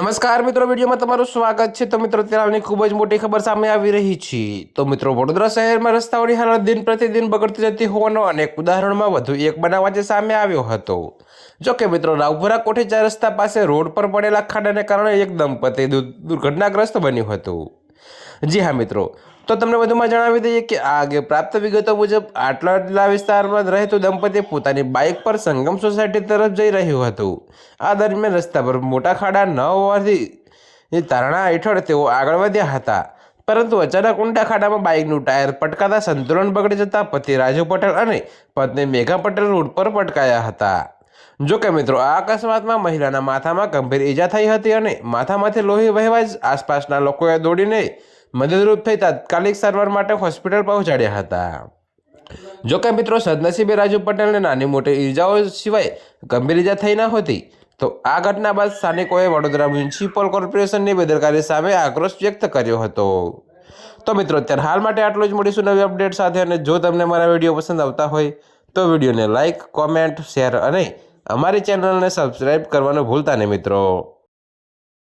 નમસ્કાર મિત્રો, વિડીયોમાં તમારું સ્વાગત છે। તો મિત્રો, અત્યારે ખૂબ જ મોટી ખબર સામે આવી રહી છે। તો મિત્રો, વડોદરા શહેરમાં રસ્તાઓની હાલત દિન પ્રતિદિન બગડતી જતી હોવાનો અનેક ઉદાહરણોમાં વધુ એક બનાવ આજે સામે આવ્યો હતો। જો કે મિત્રો, રાવપુરા કોઠી રસ્તા પાસે રોડ પર પડેલા ખાડાને કારણે એક દંપતી દુર્ઘટનાગ્રસ્ત બન્યું હતું। જી હા મિત્રો, તો તમને વધુમાં જણાવી દઈએ કે આ અંગે પ્રાપ્ત વિગતો મુજબ આટલા વિસ્તારમાં રહેતું દંપતી પોતાની બાઇક પર સંગમ સોસાયટી તરફ જઈ રહ્યું હતું। આ દરમિયાન રસ્તા પર મોટા ખાડા ન હોવાથી તારણા હેઠળ તેઓ આગળ વધ્યા હતા, પરંતુ અચાનક ઊંડા ખાડામાં બાઇકનું ટાયર પટકાતા સંતુલન બગડી જતા પતિ રાજુ પટેલ અને પત્ની મેઘા પટેલ રોડ પર પટકાયા હતા। જો કે મિત્રો, આ અકસ્માતમાં મહિલાના માથામાં ગંભીર ઈજા થઈ હતી અને માથામાંથી લોહી વહેવા જ આસપાસના લોકોએ દોડીને મદદરૂપ થઈ તાત્કાલિક સારવાર માટે હોસ્પિટલ પહોંચાડ્યા હતા। જો કે મિત્રો, સદનસીબે રાજુ પટેલને નાની મોટી ઈજાઓ સિવાય ગંભીર ઈજા થઈ ન હતી। તો આ ઘટના બાદ સ્થાનિકોએ વડોદરા મ્યુનિસિપલ કોર્પોરેશનની બેદરકારી સામે આક્રોશ વ્યક્ત કર્યો હતો। તો મિત્રો, અત્યારે હાલ માટે આટલું જ। મળીશું નવી અપડેટ સાથે। અને જો તમને મારા વિડીયો પસંદ આવતા હોય તો વિડીયોને લાઇક, કોમેન્ટ, શેર અને અમારી ચેનલને સબસ્ક્રાઈબ કરવાનું ભૂલતા નહીં મિત્રો।